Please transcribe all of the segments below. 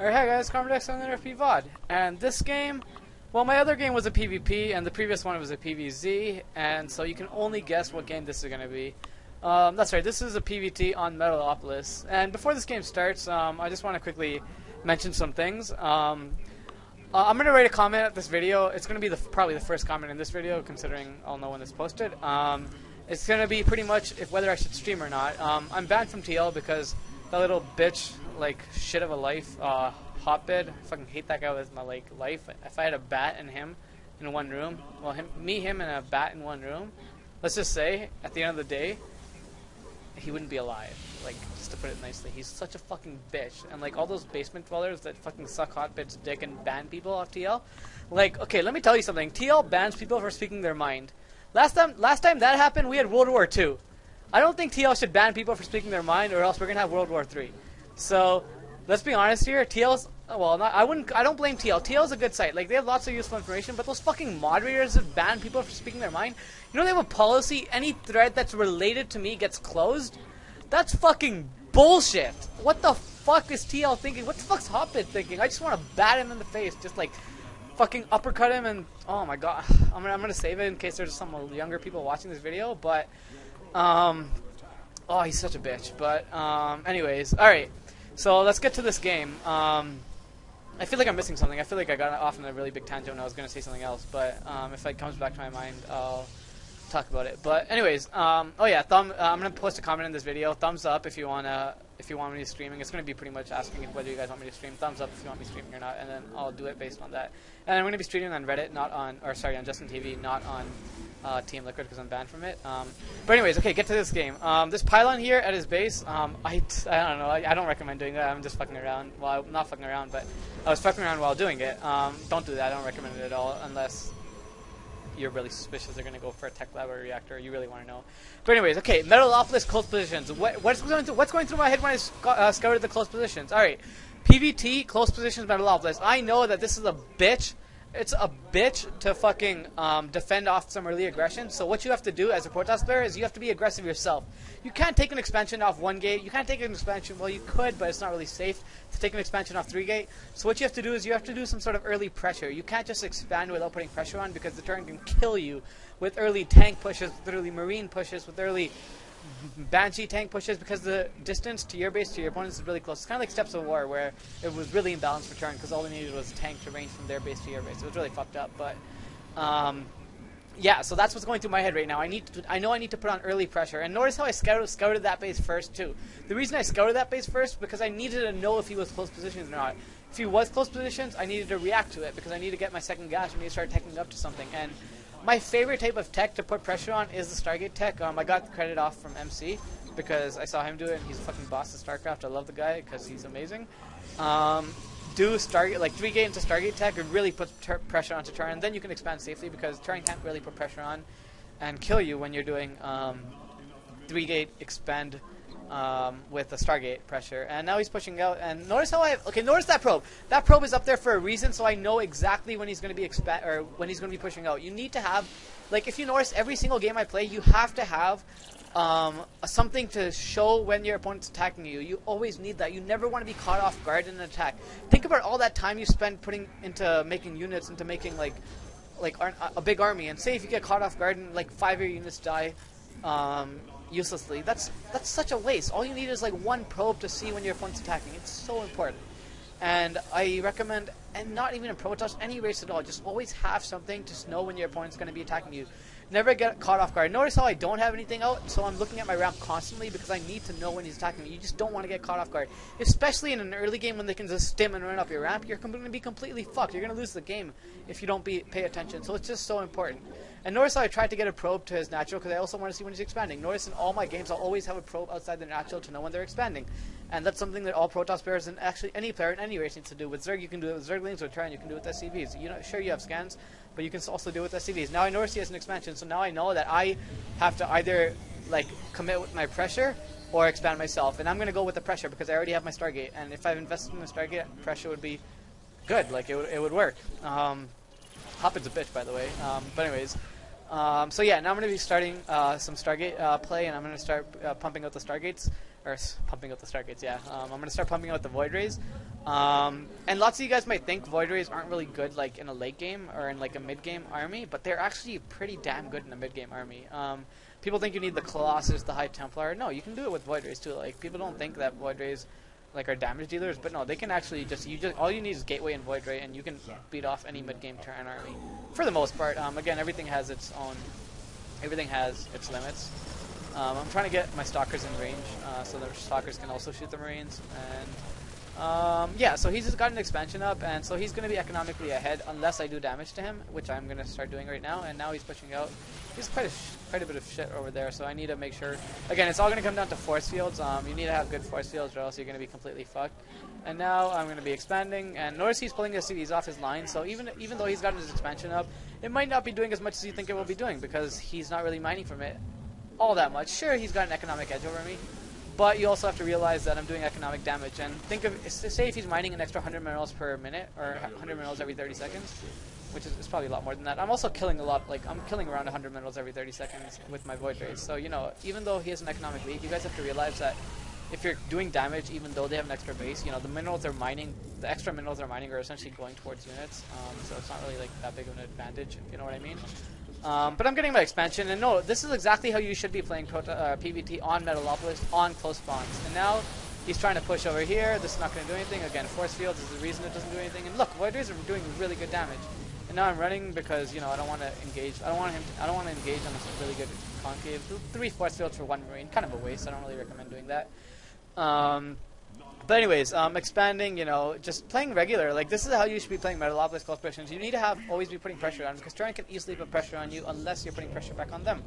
Alright, hey guys, CombatEX on the PvT, and this game, well, my other game was a PvP, and the previous one was a PvZ, and so you can only guess what game this is going to be. That's right, this is a PvT on Metalopolis, and before this game starts, I just want to quickly mention some things. I'm going to rate a comment at this video. It's going to be probably the first comment in this video, considering I'll know when it's posted. It's going to be pretty much whether I should stream or not. I'm banned from TL because that little bitch, shit of a life, Hotbed. I fucking hate that guy with my life. If I had a bat and him in one room, well, him, and a bat in one room, let's just say at the end of the day, he wouldn't be alive. Just to put it nicely, he's such a fucking bitch. And all those basement dwellers that fucking suck Hotbed's dick and ban people off TL. Okay, let me tell you something. TL bans people for speaking their mind. Last time that happened, we had World War II. I don't think TL should ban people for speaking their mind, or else we're gonna have World War III. So let's be honest here. TL's I don't blame TL. TL's a good site. They have lots of useful information, but those fucking moderators that ban people for speaking their mind. You know they have a policy. Any thread that's related to me gets closed. That's fucking bullshit. What the fuck is TL thinking? What the fuck's Hotbed thinking? I just want to bat him in the face, just fucking uppercut him, and oh my god, I'm gonna save it in case there's some younger people watching this video. But oh, he's such a bitch. But anyways, all right. So let's get to this game. I feel like I'm missing something. I feel like I got off on a really big tangent when I was gonna say something else. But if it comes back to my mind, I'll talk about it. But anyways, oh yeah, I'm gonna post a comment in this video. Thumbs up if you want me to streaming. It's gonna be pretty much asking whether you guys want me to stream. Thumbs up if you want me streaming or not, and then I'll do it based on that. And I'm gonna be streaming on Reddit, on Justin TV, not on Team Liquid because I'm banned from it. But anyways, okay, get to this game. This pylon here at his base, I don't know. I don't recommend doing that. I'm just fucking around. Well, I'm not fucking around, but I was fucking around while doing it. Don't do that. I don't recommend it at all unless you're really suspicious they're going to go for a tech lab or a reactor. You really want to know. But anyways, okay, Metalopolis close positions. What's going through my head when I scouted the close positions? All right, PvT close positions Metalopolis. I know that this is a bitch. It's a bitch to fucking defend off some early aggression. So what you have to do as a Protoss player is you have to be aggressive yourself. You can't take an expansion off 1 gate. You can't take an expansion. Well, you could, but it's not really safe to take an expansion off 3 gate. So what you have to do is you have to do some sort of early pressure. You can't just expand without putting pressure on because the turret can kill you with early tank pushes, with early marine pushes, with early Banshee tank pushes, because the distance to your base to your opponents is really close. It's kind of like Steps of War, where it was really imbalanced for turn because all they needed was tank to range from their base to your base. It was really fucked up, but yeah. So that's what's going through my head right now. I know I need to put on early pressure, and notice how I scouted that base first too. The reason I scouted that base first because I needed to know if he was close positions or not. If he was close positions, I needed to react to it because I need to get my second gas and need to start teching up to something. And my favorite type of tech to put pressure on is the Stargate tech. I got the credit off from MC because I saw him do it, and he's a fucking boss of Starcraft. I love the guy because he's amazing. Do Stargate, 3 gate into Stargate tech, it really puts pressure onto turn, and then you can expand safely because turn can't really put pressure on and kill you when you're doing 3 gate expand with the Stargate pressure. And now he's pushing out, and notice how notice that probe. That probe is up there for a reason, so I know exactly when he's going to be when he's going to be pushing out. You need to have, if you notice, every single game I play, you have to have something to show when your opponent's attacking you. You always need that. You never want to be caught off guard in an attack. Think about all that time you spend putting into making units, into making a big army, and say if you get caught off guard and 5 of your units die uselessly, that's such a waste. All you need is one probe to see when your opponent's attacking. It's so important. And I recommend, and not even in Protoss, any race at all, just always have something to know when your opponent's going to be attacking you. Never get caught off guard. Notice how I don't have anything out, so I'm looking at my ramp constantly because I need to know when he's attacking me. You just don't want to get caught off guard. Especially in an early game when they can just stim and run up your ramp, you're going to be completely fucked. You're going to lose the game if you don't pay attention. So it's just so important. And notice how I tried to get a probe to his natural because I also want to see when he's expanding. Notice in all my games I'll always have a probe outside the natural to know when they're expanding. And that's something that all Protoss players, and actually any player in any race, needs to do. With Zerg you can do it with Zerglings, with Terran you can do it with SCVs. Sure you have scans, but you can also do it with SCVs. Now I notice he has an expansion, so now I know that I have to either commit with my pressure or expand myself. And I'm going to go with the pressure because I already have my Stargate. And if I've invested in the Stargate, pressure would be good. It would work. Hopin's a bitch, by the way. But anyways. So yeah, now I'm going to be starting some Stargate play, and I'm going to start pumping out the Stargates. Or pumping out the Stargates, yeah. I'm going to start pumping out the Void Rays. And lots of you guys might think Void Rays aren't really good like in a late game or in like a mid game army, but they're actually pretty damn good in a mid game army. People think you need the Colossus, the High Templar. No, you can do it with Void Rays too. Like people don't think that Void Rays like are damage dealers, but no, they can actually just all you need is Gateway and Void Ray, and you can beat off any mid game Terran army for the most part. Again, everything has its limits. I'm trying to get my Stalkers in range, so the Stalkers can also shoot the Marines. And yeah, so he's just got an expansion up, and so he's going to be economically ahead unless I do damage to him, which I'm going to start doing right now. And now he's pushing out. He's quite a bit of shit over there, so I need to make sure. Again, it's all going to come down to force fields. You need to have good force fields, or else you're going to be completely fucked. And now I'm going to be expanding, and notice he's pulling his cities off his line. So even though he's gotten his expansion up, it might not be doing as much as you think it will be doing because he's not really mining from it all that much. Sure, he's got an economic edge over me, but you also have to realize that I'm doing economic damage. And think of, say if he's mining an extra 100 minerals per minute, or 100 minerals every 30 seconds, which is probably a lot more than that. I'm also killing a lot, like I'm killing around 100 minerals every 30 seconds with my Void Rays. So, you know, even though he has an economic lead, you guys have to realize that if you're doing damage, even though they have an extra base, you know, the minerals they're mining, the extra minerals they're mining are essentially going towards units. So it's not really like that big of an advantage, if you know what I mean. But I'm getting my expansion, and no, this is exactly how you should be playing PvT on Metalopolis, on close spawns. And now he's trying to push over here. This is not going to do anything. Again, force fields is the reason it doesn't do anything. And look, Void Rays are doing really good damage. And now I'm running because, you know, I don't want to engage. I don't want to engage on this really good concave. 3 force fields for 1 marine, kind of a waste. I don't really recommend doing that. But anyways, expanding, you know, just playing regular. Like, this is how you should be playing Metalopolis close positions. You need to always be putting pressure on, because Terran can easily put pressure on you unless you're putting pressure back on them.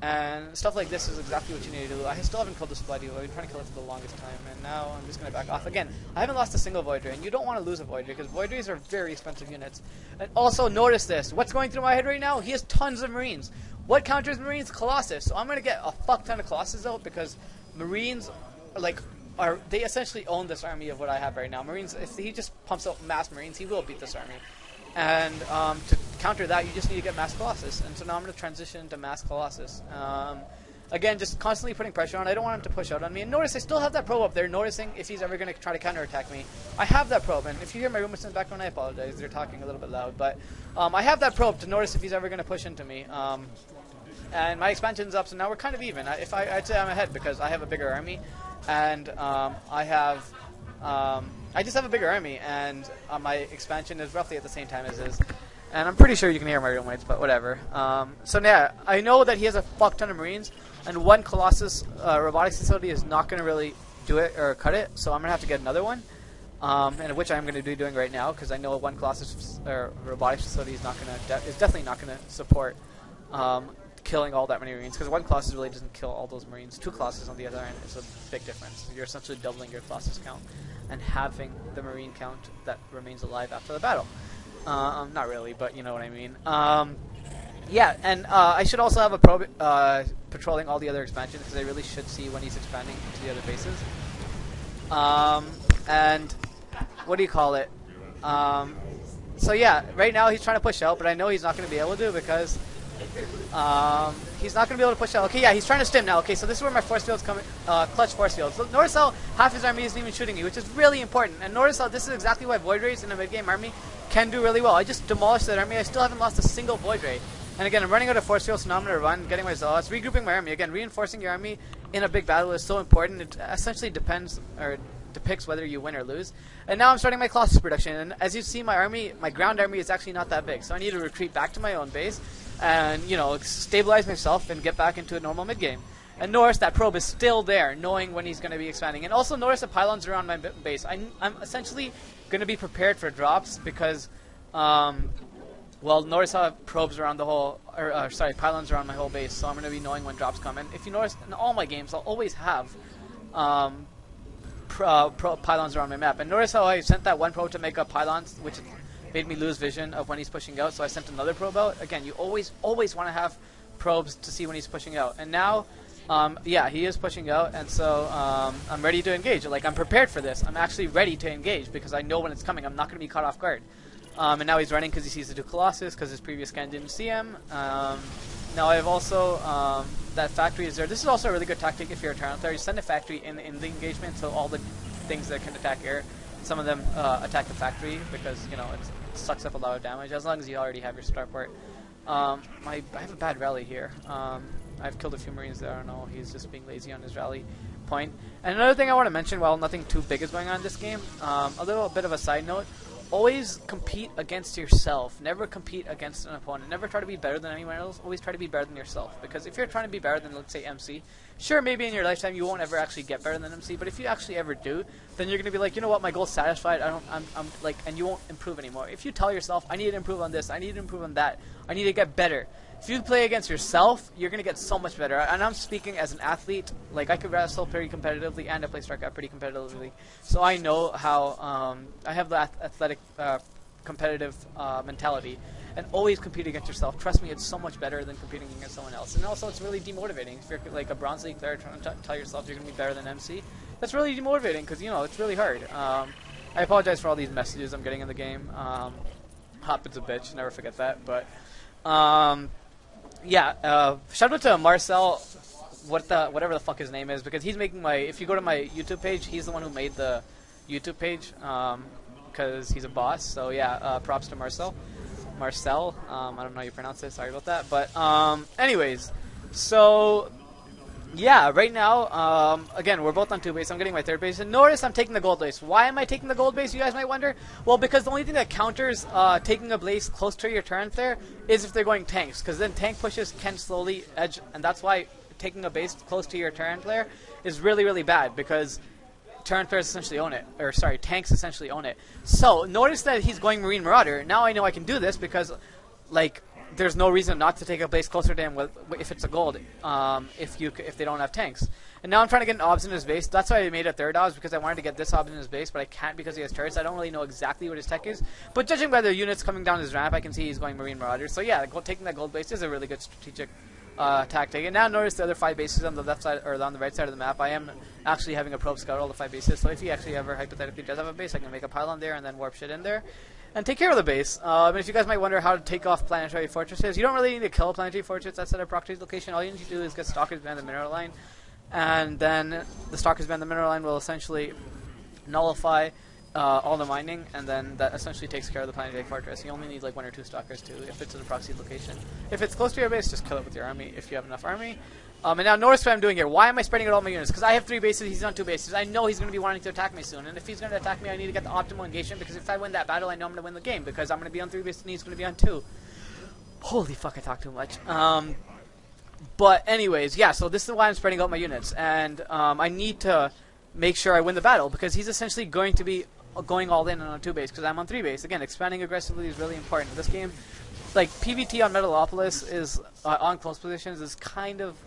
And stuff like this is exactly what you need to do. I still haven't killed this Bloody. I've been trying to kill it for the longest time, and now I'm just going to back off. Again, I haven't lost a single Void Ray, and you don't want to lose a Void Ray, because Void Rays are very expensive units. And also, notice this. What's going through my head right now? He has tons of Marines. What counters Marines? Colossus. So I'm going to get a fuck ton of Colossus out, because Marines, like, they essentially own this army of what I have right now. Marines, if he just pumps out mass Marines, he will beat this army. And to counter that, you just need to get mass Colossus. And so now I'm going to transition to mass Colossus. Again, just constantly putting pressure on. I don't want him to push out on me. And notice I still have that probe up there, noticing if he's ever going to try to counterattack me. I have that probe, and if you hear my roommates in the background, I apologize. They're talking a little bit loud. But I have that probe to notice if he's ever going to push into me. And my expansion's up, so now we're kind of even. I'd say I'm ahead because I have a bigger army. And I just have a bigger army, and my expansion is roughly at the same time as his. And I'm pretty sure you can hear my roommates, but whatever. So yeah, I know that he has a fuck ton of Marines, and 1 Colossus robotics facility is not going to really do it or cut it, so I'm going to have to get another one, and which I'm going to be doing right now, because I know 1 Colossus robotics facility is definitely not going to support killing all that many Marines, because 1 Colossus really doesn't kill all those Marines. 2 Colossus on the other end is a big difference. You're essentially doubling your Colossus count and having the Marine count that remains alive after the battle. Not really, but you know what I mean. Yeah, and I should also have a probe patrolling all the other expansions, because I really should see when he's expanding to the other bases. And what do you call it? So yeah, right now he's trying to push out, but I know he's not going to be able to, because he's not going to be able to push out. Okay, yeah, he's trying to stim now. Okay, so this is where my force fields come in, clutch force fields. So notice how half his army isn't even shooting me, which is really important. And notice how this is exactly why Void Rays in a mid-game army can do really well. I just demolished that army. I still haven't lost a single Void Ray. And again, I'm running out of force fields, so now I'm going to run, getting my Zealots, regrouping my army. Again, reinforcing your army in a big battle is so important. It essentially depicts whether you win or lose. And now I'm starting my Colossus production. And as you see, my ground army is actually not that big. So I need to retreat back to my own base and, you know, stabilize myself and get back into a normal mid-game. And notice that probe is still there, knowing when he's going to be expanding. And also notice the pylons around my base. I'm essentially going to be prepared for drops because, well, notice how I have probes around the whole, pylons around my whole base. So I'm going to be knowing when drops come. And if you notice, in all my games, I'll always have pylons around my map. And notice how I sent that 1 probe to make up pylons, which made me lose vision of when he's pushing out. So I sent another probe out. Again, you always want to have probes to see when he's pushing out. And now, yeah, he is pushing out, and so I'm ready to engage. Like, I'm prepared for this. I'm actually ready to engage because I know when it's coming. I'm not going to be caught off guard. And now he's running because he sees the 2 Colossus, because his previous scan didn't see him. Now I have also, that factory is there. This is also a really good tactic if you're a Terran player. You send a factory in the engagement, so all the things that can attack air some of them attack the factory because it sucks up a lot of damage as long as you already have your starport. I have a bad rally here. I've killed a few Marines there. I don't know. He's just being lazy on his rally point. And another thing I want to mention, while nothing too big is going on in this game, a little bit of a side note. Always compete against yourself. Never compete against an opponent. Never try to be better than anyone else. Always try to be better than yourself. Because if you're trying to be better than, let's say, MC, sure, maybe in your lifetime you won't ever actually get better than MC. But if you actually ever do, then you're gonna be like, you know what, my goal's satisfied. I'm like, and you won't improve anymore. If you tell yourself, I need to improve on this, I need to improve on that, I need to get better. If you play against yourself, you're going to get so much better. And I'm speaking as an athlete. Like, I could wrestle pretty competitively, and I play Starcraft pretty competitively. So I know how I have the athletic, competitive mentality. And always compete against yourself. Trust me, it's so much better than competing against someone else. And also, it's really demotivating. If you're like a Bronze League player trying to tell yourself you're going to be better than MC, that's really demotivating because, it's really hard. I apologize for all these messages I'm getting in the game. Hopin's a bitch. Never forget that. But... yeah, shout out to Marcel, whatever the fuck his name is, because he's making if you go to my YouTube page, he's the one who made the YouTube page, because he's a boss. So yeah, props to Marcel. I don't know how you pronounce it, sorry about that. But anyways, so yeah, right now, again, we're both on 2 base. I'm getting my 3rd base. And notice I'm taking the gold base. Why am I taking the gold base, you guys might wonder? Well, because the only thing that counters taking a base close to your turret there is if they're going tanks. Because then tank pushes can slowly edge. And that's why taking a base close to your turret player is really, really bad. Because turret players essentially own it. Or, sorry, tanks essentially own it. So, notice that he's going Marine Marauder. Now I know I can do this because, like... there's no reason not to take a base closer to him if it's a gold, if they don't have tanks. And now I'm trying to get an obs in his base. That's why I made a 3rd obs, because I wanted to get this obs in his base, but I can't because he has turrets. I don't really know exactly what his tech is. But judging by the units coming down his ramp, I can see he's going Marine Marauder. So yeah, taking that gold base is a really good strategic tactic. And now notice the other 5 bases on the left side, or on the right side of the map. I am actually having a probe scout all the 5 bases. So if he actually ever hypothetically does have a base, I can make a pylon there and then warp shit in there. And take care of the base. And if you guys might wonder how to take off planetary fortresses, you don't really need to kill a planetary fortress outside of Proctor's location. All you need to do is get Stalkers behind the mineral line. And then the Stalkers behind the mineral line will essentially nullify all the mining, and then that essentially takes care of the planetary fortress. You only need like 1 or 2 Stalkers too, if it's in a proxy location. If it's close to your base, just kill it with your army if you have enough army. And now notice what I'm doing here. Why am I spreading out all my units? Because I have 3 bases, he's on 2 bases. I know he's going to be wanting to attack me soon. And if he's going to attack me, I need to get the optimal engagement, because if I win that battle, I know I'm going to win the game, because I'm going to be on 3 bases and he's going to be on 2. Holy fuck, I talk too much. But anyways, yeah, so this is why I'm spreading out my units. And I need to make sure I win the battle, because he's essentially going to be going all in on a 2 base, because I'm on 3 base. Again, expanding aggressively is really important. This game, like PvT on metalopolis is on close positions is kind of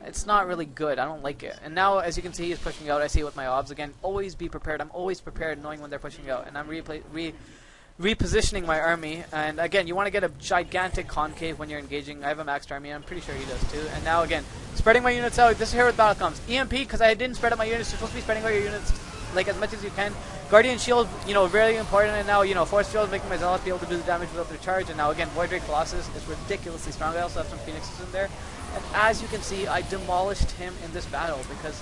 it's not really good. I don't like it. And now, as you can see, he's pushing out. I see it with my obs again. Always be prepared. I'm always prepared, knowing when they're pushing out. And I'm repositioning my army. And again, you want to get a gigantic concave when you're engaging. I have a maxed army. I'm pretty sure he does too. And now again, spreading my units out. This is here where the battle comes. EMP, because I didn't spread out my units. You're supposed to be spreading out your units like as much as you can. Guardian Shield, very important. And now, Force Field making my Zealots be able to do the damage without their charge. And now again, Void Drake Colossus is ridiculously strong. I also have some Phoenixes in there. And as you can see, I demolished him in this battle because,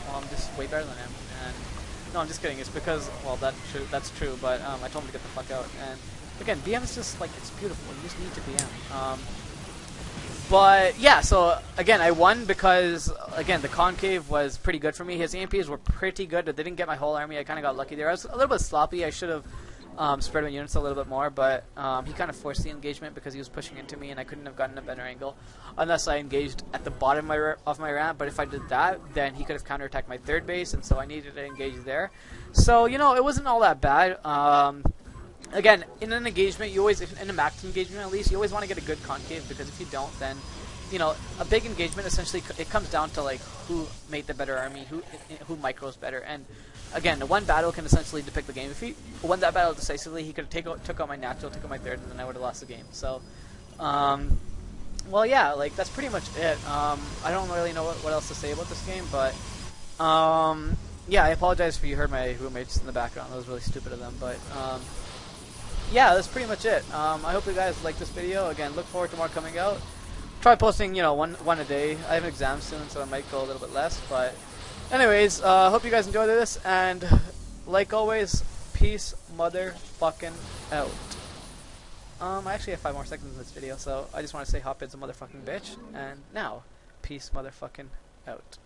well, I'm just way better than him. And no, I'm just kidding. It's because, well, that's true. But I told him to get the fuck out. And again, BM is just like, it's beautiful. You just need to BM. But yeah, so again, I won because again the concave was pretty good for me. His EMPs were pretty good, but they didn't get my whole army. I kind of got lucky there. I was a little bit sloppy. I should have spread my units a little bit more, but he kind of forced the engagement because he was pushing into me, and I couldn't have gotten a better angle unless I engaged at the bottom of my ramp. But if I did that, then he could have counterattacked my 3rd base, and so I needed to engage there. So it wasn't all that bad. Again, in an engagement, you always, in a max engagement at least, you always want to get a good concave, because if you don't, then a big engagement essentially it comes down to like who made the better army, who micros better, and again, the one battle can essentially depict the game. If he won that battle decisively, he could have took out my natural, took out my 3rd, and then I would have lost the game. So, well, yeah, like that's pretty much it. I don't really know what else to say about this game, but yeah, I apologize if you heard my roommates in the background. That was really stupid of them, but yeah, that's pretty much it. I hope you guys like this video. Again, look forward to more coming out. Try posting, one a day. I have an exam soon, so I might go a little bit less. But anyways, hope you guys enjoyed this, and like always, peace motherfucking out. I actually have 5 more seconds in this video, so I just want to say Hopin's a motherfucking bitch. And now, peace motherfucking out.